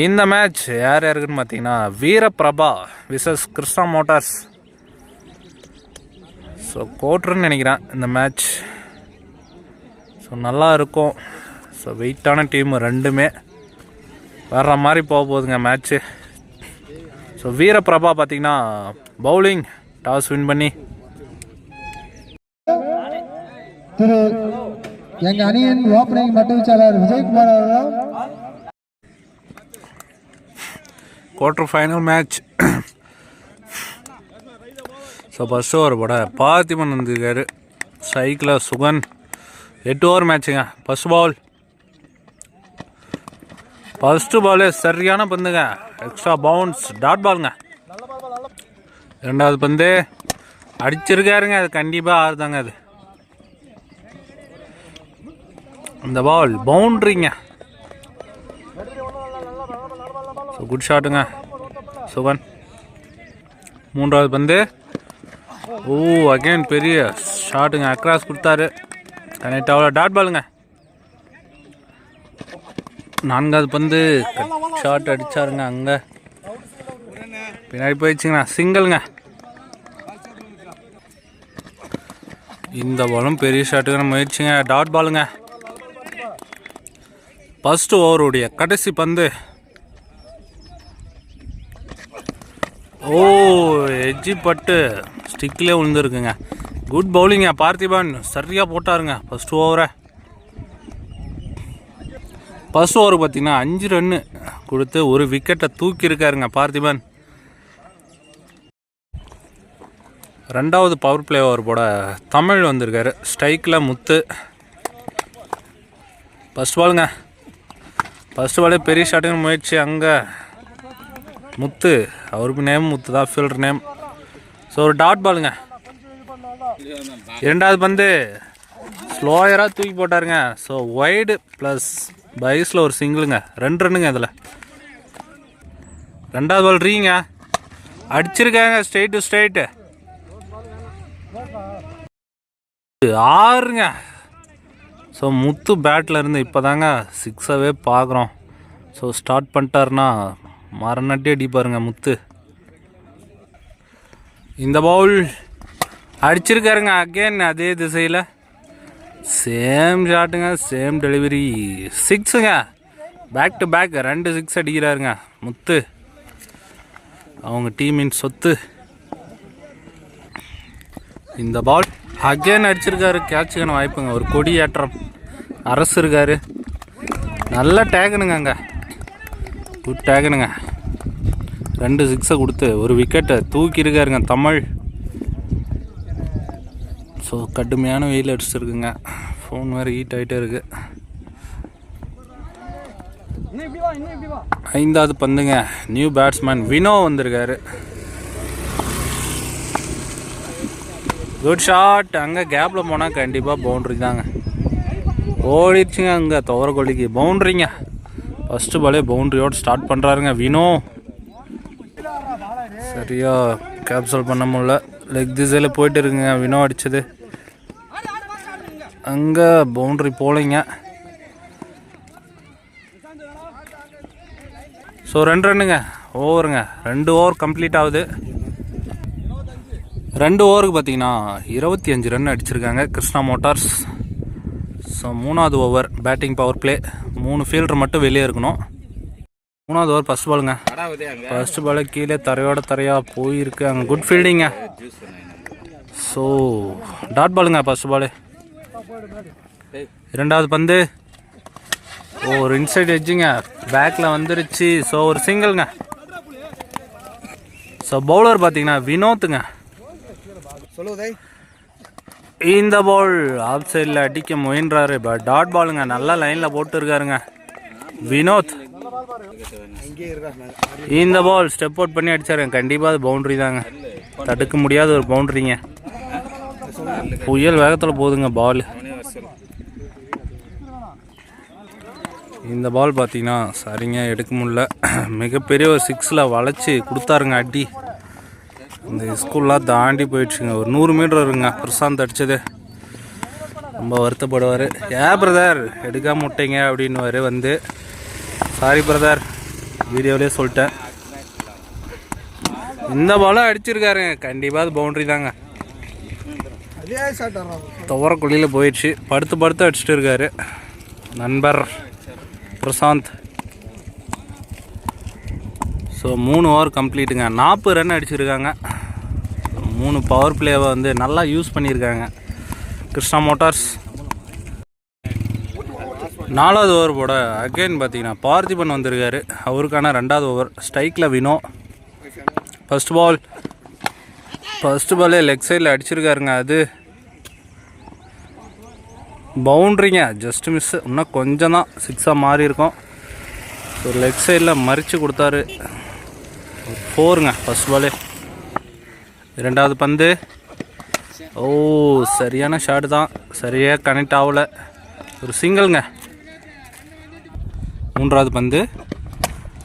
இந்த மேட்ச் யார் யாருக்குன்னு பார்த்தீங்கன்னா Veeraprabha versus Krishna Motors. So கோட்ருன்னு நினைக்கிறேன் இந்த மேட்ச். ஸோ நல்லா இருக்கும். ஸோ வெயிட்டான டீம் ரெண்டுமே வர்ற மாதிரி போக போகுதுங்க மேட்ச்சு. ஸோ வீரபிரபா பார்த்தீங்கன்னா பவுலிங் டாஸ் வின் பண்ணி எங்கள் அணியின் ஓப்பனிங் மட்டவீச்சாளர் விஜயகுமார் அவர்கள். Quarter final match. So first over போட பார்த்திபன் வந்திருக்காரு. சைக்கிளில் சுகன். 8 ஓவர் மேட்சுங்க. ஃபஸ்ட்டு பாலு சரியான பந்துங்க. எக்ஸ்ட்ரா பவுன்ஸ் டாட் பாலுங்க. ரெண்டாவது பந்து அடிச்சிருக்காருங்க. அது கண்டிப்பாக ஆறுதாங்க. அது இந்த பால் பவுண்ட்ரிங்க. ஸோ குட் ஷாட்டுங்க சுகன். மூன்றாவது பந்து அகைன் பெரிய ஷாட்டுங்க. அக்ராஸ் கொடுத்தாரு. கனெக்ட் ஆகல. டாட் பாலுங்க. நான்காவது பந்து ஷாட் அடித்தாருங்க. அங்கே பின்னாடி போயிடுச்சுங்கண்ணா. சிங்கிள்ங்க. இந்த பாலும் பெரிய ஷாட்டுக்கு முயற்சிங்க. டாட் பாலுங்க. ஃபர்ஸ்ட் ஓவருடைய கடைசி பந்து எஜ்ஜி பட்டு ஸ்டிக்லேயே விழுந்துருக்குங்க. குட் பவுலிங்க. பார்த்திபன் சரியாக போட்டாருங்க ஃபர்ஸ்ட் ஓவரை. ஃபர்ஸ்ட் ஓவருக்கு பார்த்தீங்கன்னா 5 ரன்னு கொடுத்து ஒரு விக்கெட்டை தூக்கியிருக்காருங்க பார்த்திபன். ரெண்டாவது பவர் பிளே ஓவர் போட தமிழ் வந்திருக்காரு. ஸ்ட்ரைக்கில் முத்து. ஃபர்ஸ்ட் பாலுங்க. ஃபர்ஸ்ட் பாலே பெரிய ஷாட்டுன்னு முயற்சி. அங்கே முத்து. அவருக்கு நேம் முத்து தான், ஃபீல்டர் நேம். ஸோ ஒரு டாட் பாலுங்க. இரண்டாவது பந்து ஸ்லோயராக தூக்கி போட்டாருங்க. ஸோ வைடு ப்ளஸ் பைஸில் ஒரு சிங்கிளுங்க. 2 ரன்னுங்க இதில். ரெண்டாவது பால் ரீங்க அடிச்சிருக்காங்க. ஸ்ட்ரெயிட் டு ஸ்ட்ரெயிட்டு 6ங்க. ஸோ முத்து பேட்டில் இருந்து இப்போ தாங்க 6ஆகவே பார்க்குறோம். ஸோ ஸ்டார்ட் பண்ணிட்டாருன்னா மரணட்டி அடிப்பாருங்க முத்து. இந்த பவுல் அடிச்சிருக்காருங்க. அகேன் அதே திசையில் சேம் ஷாட்டுங்க. Same delivery. 6ங்க. பேக் டு பேக் 2 6 அடிக்கிறாருங்க முத்து. அவங்க டீமின் சொத்து. இந்த பால் அகேன் அடிச்சிருக்காரு. கேட்சுக்கான வாய்ப்புங்க. ஒரு கொடி ஏற்றம் அரசு இருக்காரு. நல்ல டேகனுங்க. அங்கே குட் டேகனுங்க. 2 6 கொடுத்து ஒரு விக்கெட்டை தூக்கி இருக்காருங்க தமிழ். ஸோ கடுமையான வெயில் அடிச்சிருக்குங்க. ஃபோன் வேறு ஹீட் ஆகிட்டே இருக்கு. 5வது பந்துங்க. நியூ பேட்ஸ்மேன் வினோ வந்திருக்காரு. Good shot. அங்கே கேப்பில் போனால் கண்டிப்பாக பவுண்ட்ரி தாங்க. ஓடிடுச்சுங்க. அங்கே துவரக்கொல்லிக்கு பவுண்ட்ரிங்க. ஃபஸ்ட்டு பாலே பவுண்ட்ரியோடு ஸ்டார்ட் பண்ணுறாருங்க வினோ. சரியாக கேப்சல் பண்ண முடியல. லெக் திசையில் போயிட்டு இருக்குங்க வினோ அடித்தது. அங்கே பவுண்ட்ரி போலைங்க. ஸோ 2 ரன்னுங்க. ஓவருங்க. 2 ஓவர் கம்ப்ளீட் ஆகுது. 2 ஓவருக்கு பார்த்தீங்கன்னா 25 ரன் அடிச்சிருக்காங்க கிருஷ்ணா மோட்டார்ஸ். ஸோ 3வது over batting power play. 3 fielder மட்டும் வெளியே இருக்கணும். 3வது ஓவர் ஃபஸ்ட் பாலுங்க. ஃபஸ்ட்டு பாலு கீழே தரையாக போயிருக்கு. அங்கே குட் ஃபீல்டிங்க. ஸோ டாட் பாலுங்க ஃபஸ்ட் பாலு. இரண்டாவது பந்து ஒரு இன்சைட் எட்ஜுங்க. பேக்கில் வந்துருச்சு. ஸோ ஒரு சிங்கிள்ங்க. ஸோ பவுலர் பார்த்தீங்கன்னா வினோத்துங்க. இந்த பால் ஆஃப் சைடில் அடிக்க முயன்றாரு. பட் டாட் பாலுங்க. நல்லா லைனில் போட்டு இருக்காருங்க வினோத். இந்த பால் ஸ்டெப் அவுட் பண்ணி அடிச்சாருங்க. கண்டிப்பாக அது பவுண்ட்ரி தாங்க. தடுக்க முடியாத ஒரு பவுண்ட்ரிங்க. புயல் வேகத்தில் போகுதுங்க பால். இந்த பால் பார்த்தீங்கன்னா சரிங்க எடுக்க முடியல. மிகப்பெரிய ஒரு 6ல் வளைச்சி கொடுத்தாருங்க அடி. இந்த ஸ்கூல்லாம் தாண்டி போயிடுச்சுங்க. ஒரு 100 மீட்டர் வருங்க பிரசாந்த் அடித்தது. ரொம்ப வருத்தப்படுவார். பிரதர் எடுக்காம விட்டீங்க அப்படின்னுவார் வந்து. சாரி பிரதர் வீடியோவிலே சொல்லிட்டேன். இந்த பாலும் அடிச்சிருக்காருங்க, கண்டிப்பாக அது பவுண்ட்ரி தாங்க. துவரக்குழியில் போயிடுச்சு, படுத்து அடிச்சுட்டு இருக்காரு நண்பர் பிரசாந்த். ஸோ 3 ஓவர் கம்ப்ளீட்டுங்க. 40 ரன் அடிச்சிருக்காங்க. 3 பவர் பிளேவை வந்து நல்லா யூஸ் பண்ணியிருக்காங்க கிருஷ்ணா மோட்டார்ஸ். 4வது ஓவர் போட அகைன் பார்த்தீங்கன்னா பார்த்திபன் வந்திருக்காரு. அவருக்கான 2வது ஓவர். ஸ்ட்ரைக்கில் வினோ. ஃபஸ்ட் பாலே லெக் சைடில் அடிச்சிருக்காருங்க. அது பவுண்ட்ரிங்க, ஜஸ்ட் மிஸ். இன்னும் கொஞ்சம் தான் 6ஆக மாறி இருக்கும். ஸோ லெக் சைடில் மறித்து கொடுத்தாரு. 4ங்க ஃபஸ்ட் பாலே. 2வது பந்து. ஓ, சரியான ஷாட் தான், சரியாக கனெக்ட் ஆகலை. ஒரு சிங்கிள்ங்க. 3வது பந்து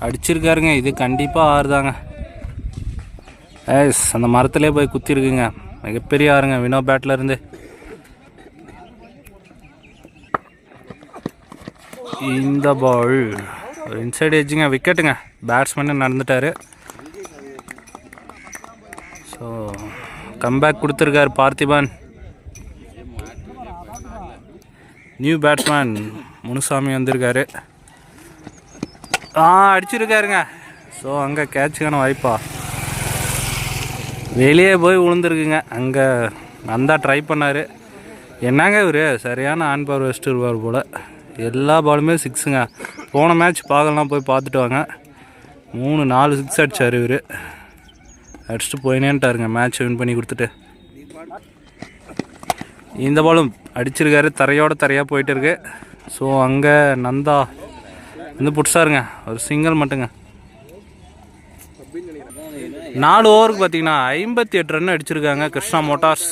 அடிச்சிருக்காருங்க. இது கண்டிப்பாக ஆறுதாங்க. எஸ், அந்த மரத்துலேயே போய் குத்திருக்குங்க. மிகப்பெரிய ஆறுங்க வினோ பேட்டில் இருந்து. இந்த பால் இன்சைட் எட்ஜுங்க, விக்கெட்டுங்க. பேட்ஸ்மேனு நடந்துட்டார். ஸோ கம்பேக் கொடுத்துருக்காரு பார்த்திபன். நியூ பேட்ஸ்மேன் முனுசாமி வந்திருக்காரு. அடிச்சிருக்காருங்க. ஸோ அங்கே கேட்சுக்கான வாய்ப்பா வெளியே போய் விழுந்துருக்குங்க. அங்கே வந்தால் ட்ரை பண்ணார். என்னங்க இவர் சரியான ஆன் பவர் வச்சுட்டு இருப்பார் போல். எல்லா பாலுமே 6ங்க. போன மேட்ச் பார்க்கலாம், போய் பார்த்துட்டு வாங்க. 3-4 6 அடித்தார் இவர். அடிச்சுட்டு போயினேன்ட்டாருங்க மேட்ச் வின் பண்ணி கொடுத்துட்டு. இந்த பாலும் அடிச்சிருக்காரு, தரையாக போயிட்டு இருக்கு. ஸோ அங்கே நந்தா வந்து பிடிச்சாருங்க, ஒரு சிங்கிள் மட்டுங்க. 4 ஓவருக்கு பார்த்தீங்கன்னா 58 ரன் அடிச்சிருக்காங்க கிருஷ்ணா மோட்டார்ஸ்.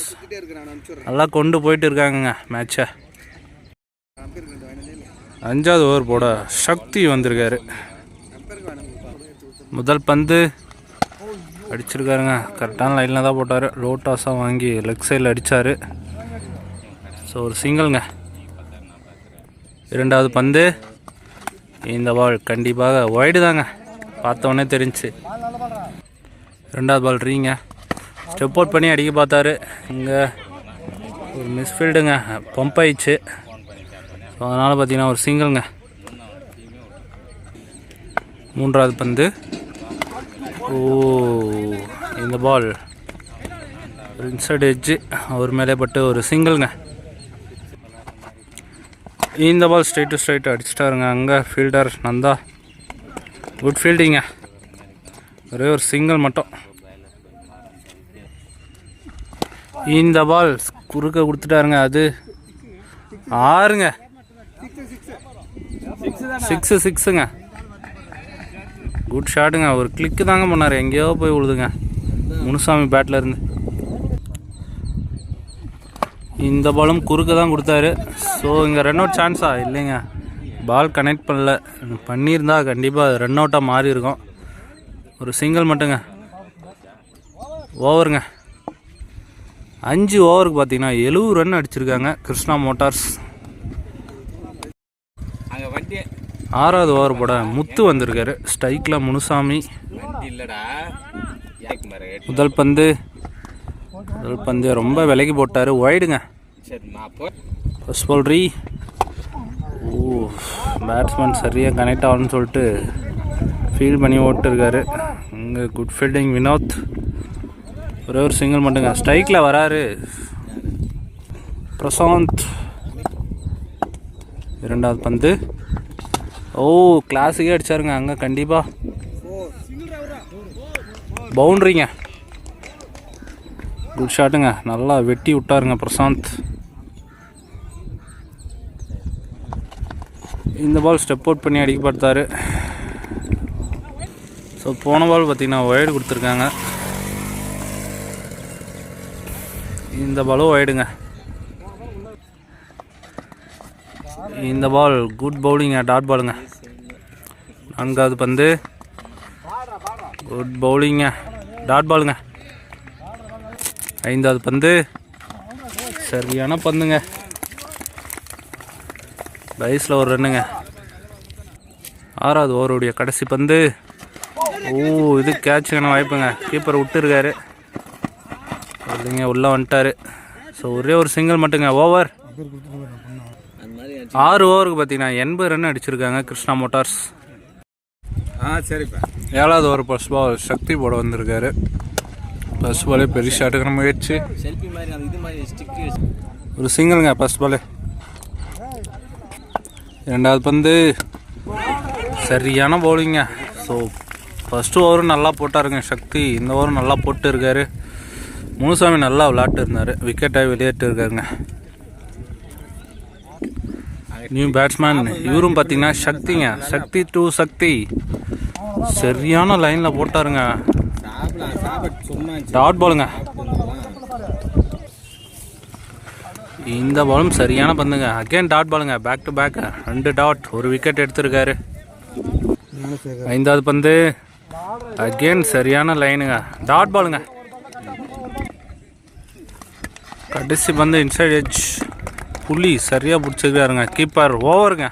நல்லா கொண்டு போயிட்டு இருக்காங்கங்க மேட்சை. 5வது ஓவர் போட சக்தி வந்திருக்காரு. முதல் பந்து அடிச்சிருக்காருங்க. கரெக்டான லைனில் தான் போட்டார். லோ டாஸாக வாங்கி லெக் சைடில் அடித்தார். ஸோ ஒரு சிங்கிள்ங்க. 2வது பந்து. இந்த பால் கண்டிப்பாக ஒய்டு தாங்க, பார்த்தோன்னே தெரிஞ்சு. 2வது பால் ரீங்க. ஸ்டெப் அவுட் பண்ணி அடிக்க பார்த்தாரு. இங்கே ஒரு மிஸ்ஃபீல்டுங்க, பம்ப் ஆயிடுச்சு. ஸோ அதனால் பார்த்தீங்கன்னா ஒரு சிங்கிள்ங்க. 3வது பந்து. ஓ, இந்த பால் இன்சைட் எட்ஜு, அவர் மேலே பட்டு ஒரு சிங்கிள்ங்க. இந்த பால் ஸ்ட்ரைட் அடிச்சிட்டாருங்க. அங்கே ஃபீல்டர் நந்தா குட் ஃபீல்டிங்க. ஒரே ஒரு சிங்கிள் மட்டும். இந்த பால் குறுக்க கொடுத்துட்டாருங்க. அது 6ங்க. 6ங்க. குட் ஷாட்டுங்க. ஒரு கிளிக்கு தாங்க பண்ணார், எங்கேயோ போய் விழுதுங்க முனுசாமி பேட்டில் இருந்து. இந்த பாலும் குறுக்க தான் கொடுத்தாரு. ஸோ இங்கே ரன் அவுட் சான்ஸா இல்லைங்க, பால் கனெக்ட் பண்ணியிருந்தா கண்டிப்பாக ரன் அவுட்டாக மாறி இருக்கும். ஒரு சிங்கிள் மட்டுங்க. ஓவருங்க. 5 ஓவருக்கு பார்த்தீங்கன்னா 70 ரன் அடிச்சிருக்காங்க கிருஷ்ணா மோட்டார்ஸ். 6வது ஓவர் போட முத்து வந்திருக்காரு. ஸ்ட்ரைக்கில் முனுசாமி. முதல் பந்து ரொம்ப விலைக்கு போட்டார், ஒய்டுங்க. ஃபர்ஸ்ட் பால் ரீ. ஓ, பேட்ஸ்மேன் சரியாக கனெக்ட் ஆகணும்னு சொல்லிட்டு ஃபீல் பண்ணி ஓட்டுருக்காரு. இங்கே குட் ஃபீல்டிங் வினோத். ஒரே ஒரு சிங்கிள் மட்டுங்க. ஸ்ட்ரைக்கில் வராரு பிரசாந்த். 2வது பந்து. ஓ, கிளாஸுக்கே அடித்தாருங்க. அங்கே கண்டிப்பாக பவுண்ட்ரிங்க. குட் ஷாட்டுங்க, நல்லா வெட்டி விட்டாருங்க பிரசாந்த். இந்த பால் ஸ்டெப் அவுட் பண்ணி அடிக்க பார்த்தாரு. ஸோ போன பால் பார்த்திங்கன்னா ஒய்டு கொடுத்துருக்காங்க. இந்த பாலும் ஒய்டுங்க. இந்த பால் குட் பவுலிங்க, டாட் பாலுங்க. 4வது பந்து. குட் பவுலிங்க, டாட் பாலுங்க. 5வது பந்து. சரியான பந்துங்க, பைஸில் ஒரு ரன்னுங்க. 6வது ஓவருடைய கடைசி பந்து. இது கேட்சுக்கான வாய்ப்புங்க. கீப்பர் விட்டுருக்காரு இல்லைங்க, உள்ளே வந்துட்டார். ஸோ ஒரே ஒரு சிங்கிள் மட்டுங்க. ஓவர் 6 ஓவருக்கு பார்த்தீங்கன்னா 80 ரன் அடிச்சிருக்காங்க கிருஷ்ணா மோட்டார்ஸ். சரிப்பா. 7வது ஓவர் ஃபர்ஸ்ட் பால் சக்தி போட வந்திருக்காரு. ஃபர்ஸ்ட் பாலே பெரிய ஷாட்டுக்கான முயற்சி. ஒரு சிங்கிளுங்க ஃபர்ஸ்ட் பாலு. 2வது பந்து சரியான பவுலிங்க. ஸோ ஃபஸ்ட்டு ஓவரும் நல்லா போட்டாருங்க சக்தி. இந்த ஓவரும் நல்லா போட்டு இருக்காரு. முனுசாமி நல்லா விளையாட்டு இருந்தார். விக்கெட்டாக வெளியேட்டு இருக்காருங்க. நியூ பேட்ஸ்மேன் இவரும் பார்த்தீங்கன்னா சக்திங்க. சக்தி டு சக்தி சரியான லைனில் போட்டாருங்க. டாட் பாலுங்க. இந்த பாலும் சரியான பந்துங்க. அகைன் டாட் பாலுங்க. Back to back 2 dot. ஒரு விக்கெட் எடுத்திருக்காரு. 5வது பந்து அகைன் சரியான லைனுங்க. டாட் பாலுங்க. கடைசி பந்து இன்சைட் எட்ஜ். புள்ளி சரியாக பிடிச்சிருக்காருங்க கீப்பர். ஓவருங்க.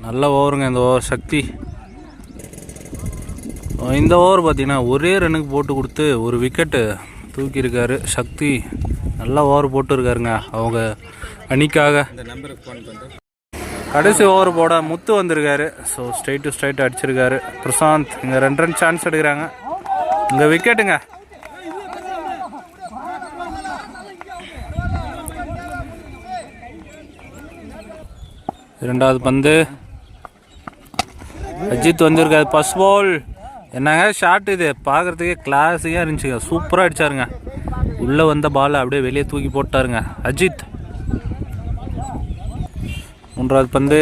நல்ல ஓவருங்க இந்த ஓவர் சக்தி. இந்த ஓவர் பார்த்தீங்கன்னா ஒரே ரன்னுக்கு போட்டு கொடுத்து ஒரு விக்கெட்டு தூக்கியிருக்காரு சக்தி. நல்லா ஓவர் போட்டுருக்காருங்க அவங்க அணிக்காக. கடைசி ஓவர் போட முத்து வந்திருக்காரு. ஸோ ஸ்ட்ரைட் டு ஸ்ட்ரைட் அடிச்சிருக்காரு பிரசாந்த். இங்கே 2 ரன் சான்ஸ் எடுக்கிறாங்க. இங்கே விக்கெட்டுங்க. இரண்டாவது பந்து அஜித் வந்திருக்காரு. ஃபர்ஸ்ட் பால் என்னங்க ஷாட் இது. பார்க்குறதுக்கே கிளாஸிக்காக இருந்துச்சுங்க. சூப்பராக அடித்தாருங்க. உள்ளே வந்த பாலை அப்படியே வெளியே தூக்கி போட்டாருங்க அஜித். 3வது பந்து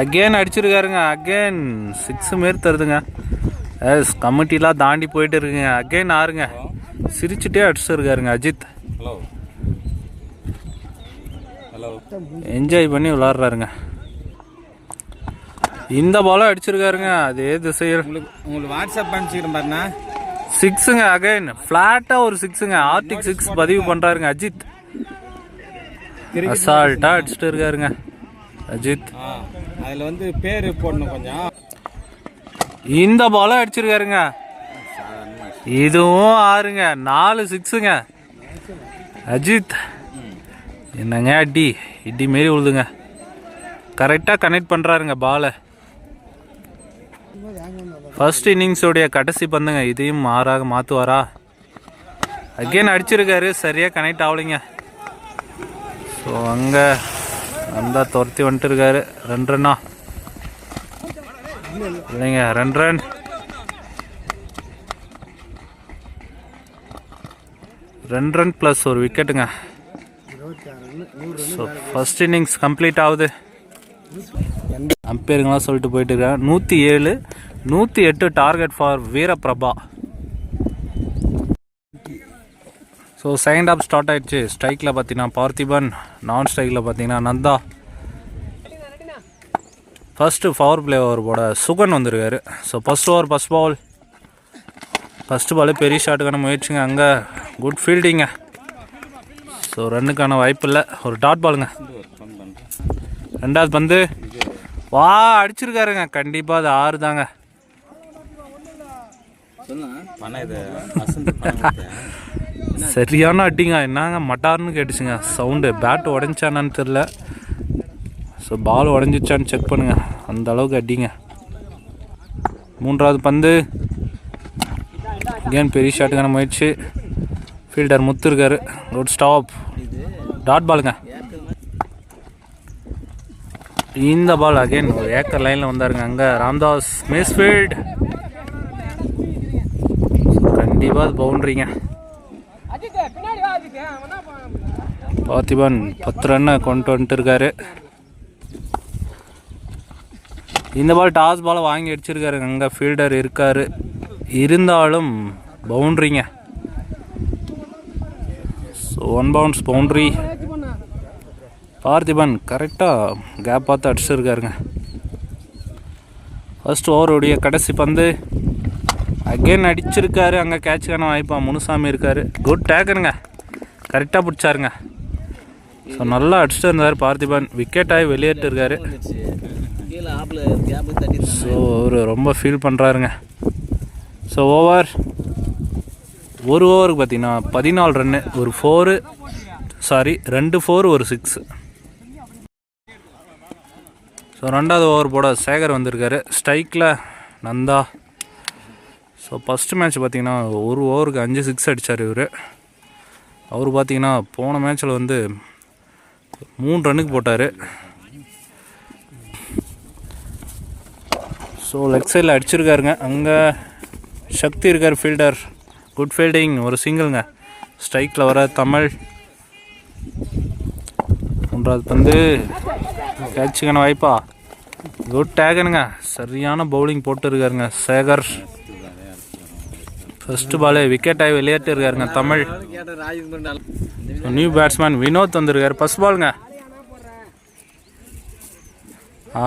அகெயின் அடிச்சிருக்காருங்க. அகெயின் 6 மாரி தருதுங்க. கமிட்டிலாம் தாண்டி போயிட்டு இருக்குங்க. அகெயின் 6ங்க. சிரிச்சுட்டே அடிச்சிருக்காருங்க அஜித். என்ஜாய் பண்ணி விளாட்றாருங்க. இந்த பாலும் அடிச்சிருக்காருங்க அதே திசையில். உங்களுக்கு வாட்ஸ்அப் அனுப்பிச்சிக்கிறேன் பாருண்ணா. 6ங்க. அகைன் ஃப்ளாட்டாக ஒரு 6ங்க. ஆர்டிக் 6 பதிவு பண்ணுறாருங்க அஜித். அசால்ட்டாக அடிச்சுட்டு இருக்காருங்க அஜித். அதில் வந்து பேர் போடணும் கொஞ்சம். இந்த பாலும் அடிச்சிருக்காருங்க. இதுவும் 6ங்க. 4 6ங்க அஜித். என்னங்க அடி இடி மாரி உழுதுங்க. கரெக்டாக கனெக்ட் பண்ணுறாருங்க பாலை. ஃபர்ஸ்ட் இன்னிங்ஸோடைய கடைசி பந்துங்க. இதையும் 6ஆக மாற்றுவாரா? அகெயின் அடிச்சிருக்காரு. சரியாக கனெக்ட் ஆகலைங்க. ஸோ அங்கே அந்த துரத்தி வந்துட்டு இருக்காரு. 2 ரன்னா இல்லைங்க 2 ரன். 2 ரன் ப்ளஸ் ஒரு விக்கெட்டுங்க. ஸோ ஃபர்ஸ்ட் இன்னிங்ஸ் கம்ப்ளீட் ஆகுது. அம்பேருங்களாம் சொல்லிட்டு போயிட்டு இருக்காங்க. 107 108 target for Veeraprabha. So second half start ஆகிடுச்சு. ஸ்ட்ரைக்கில் பார்த்தீங்கன்னா பார்த்திபன். நான் ஸ்ட்ரைக்கில் பார்த்தீங்கன்னா Nanda. First power play over போட சுகன் வந்திருக்காரு. So first over first ball. First பாலே பெரிய ஷாட்டுக்கான முயற்சிங்க. அங்கே குட் ஃபீல்டிங்க. ஸோ ரன்னுக்கான வாய்ப்பு இல்லை. ஒரு டாட் பாலுங்க. 2வது பந்து வா அடிச்சிருக்காருங்க. கண்டிப்பாக அது 6 தாங்க. சரியான அடிங்க. என்னங்க மட்டார்னு கேட்டுச்சுங்க சவுண்டு. பேட் உடஞ்சானான்னு தெரில. ஸோ பால் உடஞ்சிச்சான்னு செக் பண்ணுங்க. அந்த அளவுக்கு அடிங்க. 3வது பந்து அகேன் பெரிய ஷாட்டுக்கான முயற்சி. ஃபீல்டர் முத்து இருக்காரு. Good stop. டாட் பாலுங்க. இந்த பால் அகைன் ஒரு ஏக்கர் லைனில் வந்தாருங்க. அங்கே ராம்தாஸ் மிஸ்ஃபீல்ட். கண்டிப்பாக அது பவுண்ட்ரிங்க. பார்த்திபன் 10 ரன்னை கொண்டு வந்துட்டு இருக்காரு. இந்த பால் டாஸ் பாலை வாங்கி அடிச்சிருக்காருங்க. அங்கே ஃபீல்டர் இருக்கார். இருந்தாலும் பவுண்ட்ரிங்க. So 1 bounce boundary. பார்த்திபன் கரெக்டாக கேப் பார்த்து அடிச்சிருக்காருங்க. ஃபர்ஸ்ட் ஓவருடைய கடைசி பந்து அகெயின் அடிச்சிருக்காரு. அங்கே கேட்சுக்கான வாய்ப்பாக முனுசாமி இருக்கார். குட் டேக்கருங்க. கரெக்டாக பிடிச்சாருங்க. ஸோ நல்லா அடிச்சுட்டு இருந்தார் பார்த்திபன். விக்கெட் ஆகி வெளியேட்டு இருக்காரு. ஸோ அவர் ரொம்ப ஃபீல் பண்ணுறாருங்க. ஸோ ஓவர் ஒரு ஓவருக்கு பார்த்தீங்கன்னா 14 ரன்னு, ஒரு 2 4 ஒரு 6. ஸோ 2வது ஓவர் போட சேகர் வந்திருக்காரு, ஸ்ட்ரைக்கில் நந்தா. ஸோ ஃபஸ்ட்டு மேட்ச் பார்த்திங்கன்னா ஒரு ஓவருக்கு 5 6 அடித்தார் இவர். அவர் பார்த்திங்கன்னா போன மேட்ச்சில் வந்து 3 ரன்னுக்கு போட்டார். ஸோ லெக் சைடில் அடிச்சிருக்காருங்க. அங்கே சக்தி இருக்கார் ஃபீல்டர், குட் ஃபீல்டிங், ஒரு சிங்கிள்ங்க. ஸ்ட்ரைக்கில் வர தமிழ். 3வது பந்து கேட்சுக்கான வாய்ப்பா, குட் டேகனுங்க. சரியான பவுலிங் போட்டு இருக்காருங்க சேகர். ஃபர்ஸ்ட் பாலே விக்கெட் ஆகி விளையாட்டு இருக்காருங்க தமிழ். நியூ பேட்ஸ்மேன் வினோத் வந்திருக்காரு, ஃபர்ஸ்ட் பாலுங்க.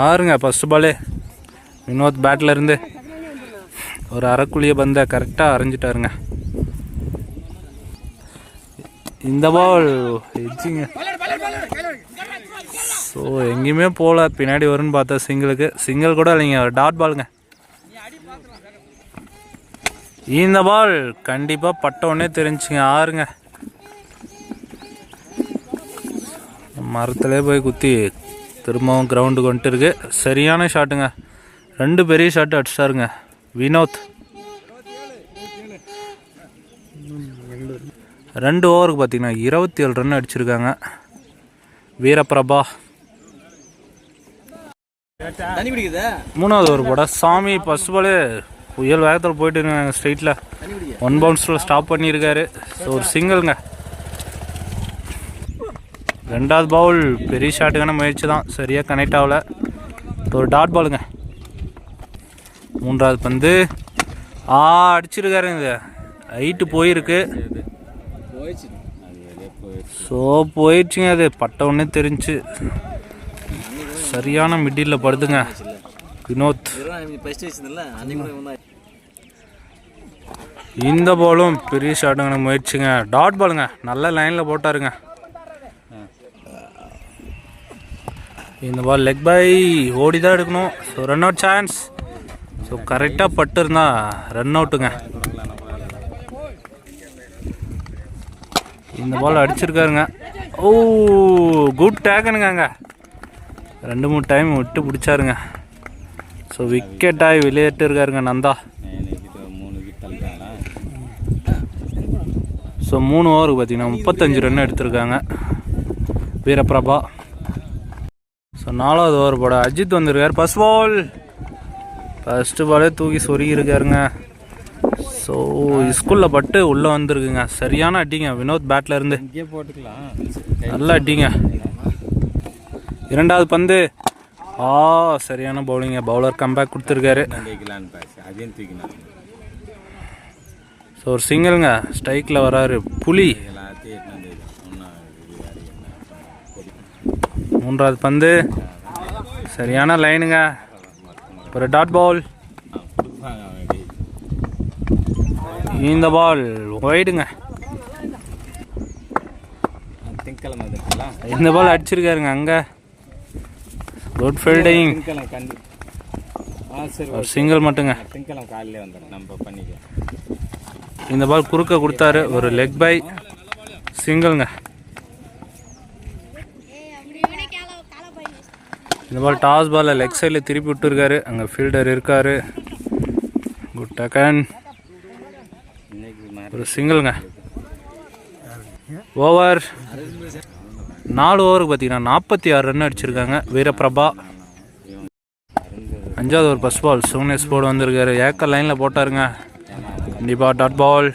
ஆறுங்க ஃபர்ஸ்ட் பாலே வினோத் பேட்டில் இருந்து ஒரு அரைக்குழிய பந்தை கரெக்டாக அரைஞ்சிட்டாருங்க. இந்த பால் எஜ்ஜிங்க. ஸோ எங்கேயுமே போகல, பின்னாடி வரும்னு பார்த்தா சிங்கிள் கூட இல்லைங்க, டாட் பாலுங்க. இந்த பால் கண்டிப்பாக பட்டவுடனே தெரிஞ்சுங்க, ஆறுங்க. மரத்துலேயே போய் குத்தி திரும்பவும் கிரவுண்டுக்கு வந்துட்டு இருக்கு. சரியான ஷாட்டுங்க, 2 பெரிய ஷாட்டு அடிச்சிட்டாருங்க வினோத். 2 ஓவருக்கு பார்த்தீங்கன்னா 27 ரன் அடிச்சிருக்காங்க வீரபிரபா. 3வது ஓவர் போட சாமி ஃபர்ஸ்ட் பாலே புயல் வேகத்தில் போயிட்டு இருக்காங்க ஸ்ட்ரைட்டில், 1 பவுன்ஸில் ஸ்டாப் பண்ணியிருக்காரு. ஸோ ஒரு சிங்கிள்ங்க. 2வது பவுல் பெரிய ஷாட்டுக்கான முயற்சி தான், சரியாக கனெக்ட் ஆகலை. ஒரு டாட் பாலுங்க. 3வது பந்து அடிச்சிருக்காரு, இந்த ஹைட்டு போயிருக்கு. ஸோ போயிடுச்சுங்க, அது பட்ட உடனே தெரிஞ்சு. சரியான மிடில் படுதுங்க வினோத். இந்த பாலும் பெரிய ஷாட்டுங்க முயற்சிங்க, டாட் பாலுங்க. நல்ல லைனில் போட்டாருங்க. இந்த பால் லெக் பை, ஓடி தான் எடுக்கணும். So run out chance. So கரெக்டாக பட்டு இருந்தா ரன் அவுட்டுங்க. இந்த பால் அடிச்சிருக்காருங்க. ஓ குட் டேக்கனுங்க. அங்கே 2-3 டைம் விட்டு பிடிச்சாருங்க. ஸோ விக்கெட் ஆகி விளையாட்டு இருக்காருங்க நந்தா. ஸோ 3 ஓவருக்கு பார்த்தீங்கன்னா 35 ரன் எடுத்திருக்காங்க வீரபிரபா. ஸோ 4வது ஓவர் போட அஜித் வந்திருக்காரு, ஃபஸ்ட்டு பாலே தூக்கி சொருகி இருக்காருங்க. ஸோ ஸ்கூலில் பட்டு உள்ளே வந்துருக்குங்க. சரியான அடிங்க வினோத் பேட்டில் இருந்து, நல்லா அடிங்க. 2வது பந்து சரியான பவுலிங்க, பவுலர் கம்பேக் கொடுத்துருக்காரு. ஸோ ஒரு சிங்கிள்ங்க, ஸ்ட்ரைக்கில் வராரு புலி. 3வது பந்து சரியான லைனுங்க, ஒரு டாட் பால். இந்த பால் ஒயிடுங்க. இந்த பால் அடிச்சிருக்காருங்க. அங்கே குட் ஃபீல்டிங், சிங்கிள் மட்டுங்க. இந்த பால் குறுக்க கொடுத்தாரு, ஒரு லெக் பை, சிங்கிள்ங்க. இந்த பால் டாஸ் பால் லெக் சைடில் திருப்பி விட்டுருக்காரு, அங்கே ஃபீல்டர் இருக்காரு. குட் டக்கன், ஒரு சிங்கிள்ங்க. ஓவர் 4 ஓவருக்கு பார்த்தீங்கன்னா 46 ரன் அடிச்சிருக்காங்க வீரபிரபா. 5வது ஓவர் ஃபர்ஸ்ட் பால் சோனேஸ் போர்டு வந்திருக்காரு, ஏக்கர் லைனில் போட்டாருங்க. கண்டிப்பாக டாட் பால்.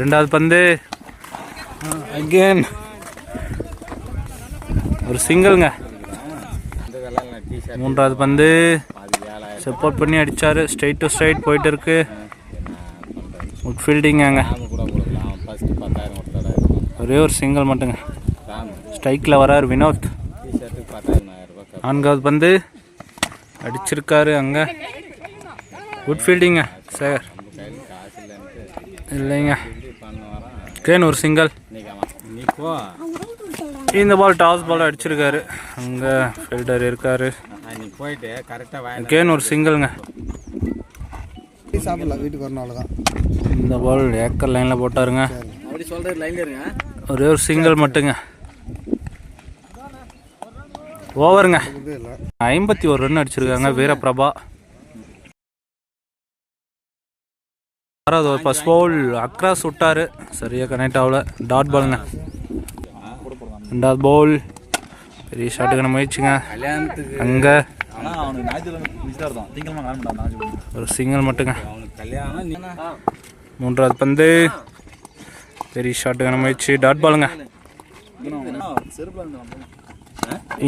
2வது பந்து அகேன் ஒரு சிங்கிள்ங்க. 3வது பந்து சப்போர்ட் பண்ணி அடித்தார், ஸ்ட்ரைட் டு ஸ்ட்ரைட் போயிட்டு இருக்கு. குட் ஃபீல்டிங்க. ஒரே ஒரு சிங்கிள் மட்டுங்க, ஸ்ட்ரைக்கில் வரார் வினோத். 4வது பந்து அடிச்சிருக்காரு, அங்கே குட் ஃபீல்டிங்க சார், இல்லைங்க. கேன் ஒரு சிங்கிள். இந்த பால் டாஸ் பால் அடிச்சிருக்காரு, அங்கே ஃபீல்டர் இருக்காரு. நீ போயிட்டு கரெக்டாக வாங்கி கேன் ஒரு சிங்கிள்ங்க. சாப்பிடலாம் வீட்டுக்கு வரணும் அவ்வளோதான். இந்த பால் ஏக்கர் லைனில் போட்டாருங்க. அப்படி சொல்கிறது லைனில் இருங்க. ஒரே ஒரு சிங்கிள் மட்டுங்க. ஓவருங்க. 51 ரன் அடிச்சிருக்காங்க வீரபிரபா. 6வது ஓவர் ஃபர்ஸ்ட் பவுல் அக்ராஸ் விட்டாரு, சரியாக கனெக்ட் ஆகல. டாட் பாலுங்க. 2வது பவுல் பெரிய ஷாட்டுக்கான முயற்சிங்க. அங்கே ஒரு சிங்கிள் மட்டுங்க. 3வது பந்து பெரிய ஷாட்டுக்கான முயற்சி. டாட் பாலுங்க.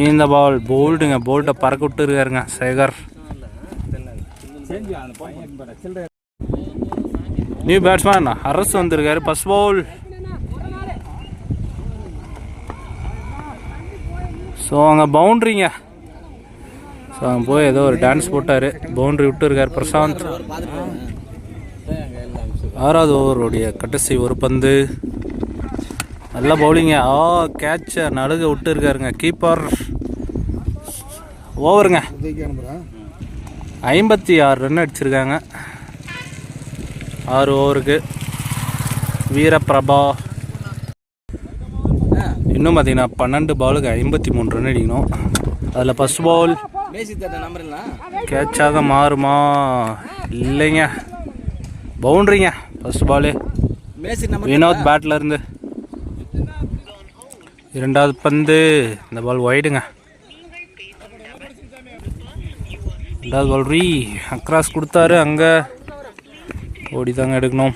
இந்த பால் போல்டுங்க. போல்ட்டை பறக்க விட்டு இருக்காருங்க சேகர். நியூ பேட்ஸ்மேன் அரசு வந்திருக்காரு. ஃபர்ஸ்ட் பவுல். ஸோ அங்கே பவுண்ட்ரிங்க. ஸோ அங்கே போய் ஏதோ ஒரு டான்ஸ் போட்டார். பவுண்ட்ரி விட்டு இருக்கார் பிரசாந்த். 6வது ஓவருடைய கடைசி ஒரு பந்து. நல்ல பவுலிங்க. கேட்சை நடுக விட்டு இருக்காருங்க கீப்பர். ஓவருங்க. 56 ரன் அடிச்சிருக்காங்க 6 ஓவருக்கு. வீரபிரபா இன்னும் பார்த்தீங்கன்னா 12 பாலுக்கு 53 ரன் அடிக்கணும். அதில் ஃபர்ஸ்ட் பால் கேட்சாக மாறுமா? இல்லைங்க, பவுண்ட்ரிங்க. ஃபர்ஸ்ட் பாலு வினோத் பேட்டில் இருந்து. 2வது பந்து இந்த பால் ஒய்டுங்க. 2வது பால் அக்ராஸ் கொடுத்தாரு. அங்கே ஓடி தாங்க எடுக்கணும்.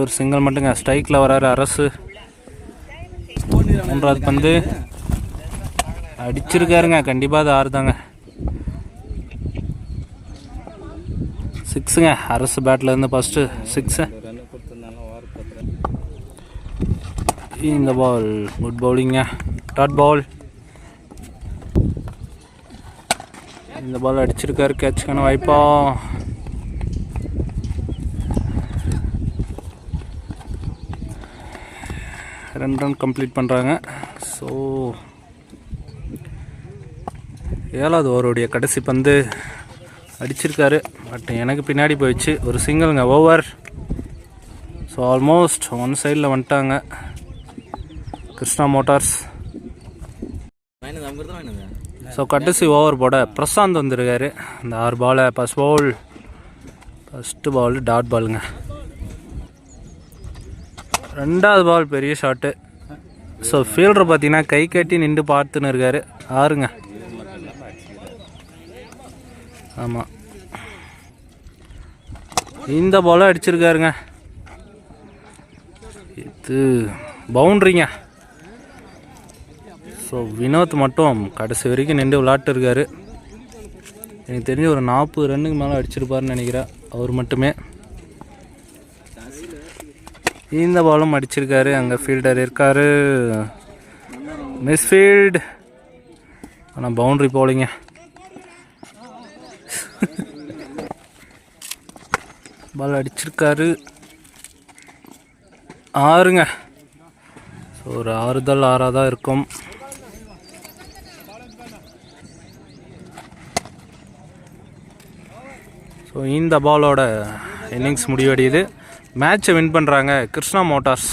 ஒரு சிங்கிள் மட்டுங்க. ஸ்ட்ரைக்கில் வராரு அரசு. 3வது பந்து அடிச்சிருக்காருங்க. கண்டிப்பாக அது 6 தாங்க. 6ங்க. அரசு பேட்டில் இருந்து ஃபஸ்ட்டு 6. இந்த பால் குட் பவுலிங்க. Dot ball. இந்த பால் அடிச்சிருக்காரு. கேட்சுக்கான வாய்ப்பா? ரன் கம்ப்ளீட் பண்ணுறாங்க. ஸோ 7வது ஓவருடைய கடைசி பந்து அடிச்சிருக்காரு. பட் எனக்கு பின்னாடி போயிடுச்சு. ஒரு சிங்கிள்ங்க. ஓவர். ஸோ ஆல்மோஸ்ட் ஒன் சைடில் வந்துட்டாங்க கிருஷ்ணா மோட்டார்ஸ். ஸோ கடைசி ஓவர் போட பிரசாந்த் வந்துருக்காரு. அந்த 6 பாலை ஃபஸ்ட்டு பால் டாட் பாலுங்க. 2வது பால் பெரிய ஷாட்டு. ஸோ ஃபீல்டர் பார்த்தீங்கன்னா கை கட்டி நின்று பார்த்துன்னு இருக்காரு. 6ங்க. ஆமாம், இந்த பாலும் அடிச்சிருக்காருங்க. இது பவுண்ட்ரிங்க. ஸோ வினோத் மட்டும் கடைசி வரைக்கும் நின்று விளாட்டு இருக்காரு. எனக்கு தெரிஞ்சு ஒரு 40 ரன்னுக்கு மேலே அடிச்சிருப்பாருன்னு நினைக்கிறேன் அவர் மட்டுமே. இந்த பாலும் அடிச்சிருக்காரு. அங்கே ஃபீல்டர் இருக்காரு. மிஸ்ஃபீல்டு. ஆனால் பவுண்ட்ரி போலிங்க. பால் அடிச்சிருக்காரு. 6ங்க. ஸோ ஒரு 6 தான் இருக்கும். ஸோ இந்த பாலோட இன்னிங்ஸ் முடிவடையுது. மேட்சை வின் பண்ணுறாங்க கிருஷ்ணா மோட்டார்ஸ்.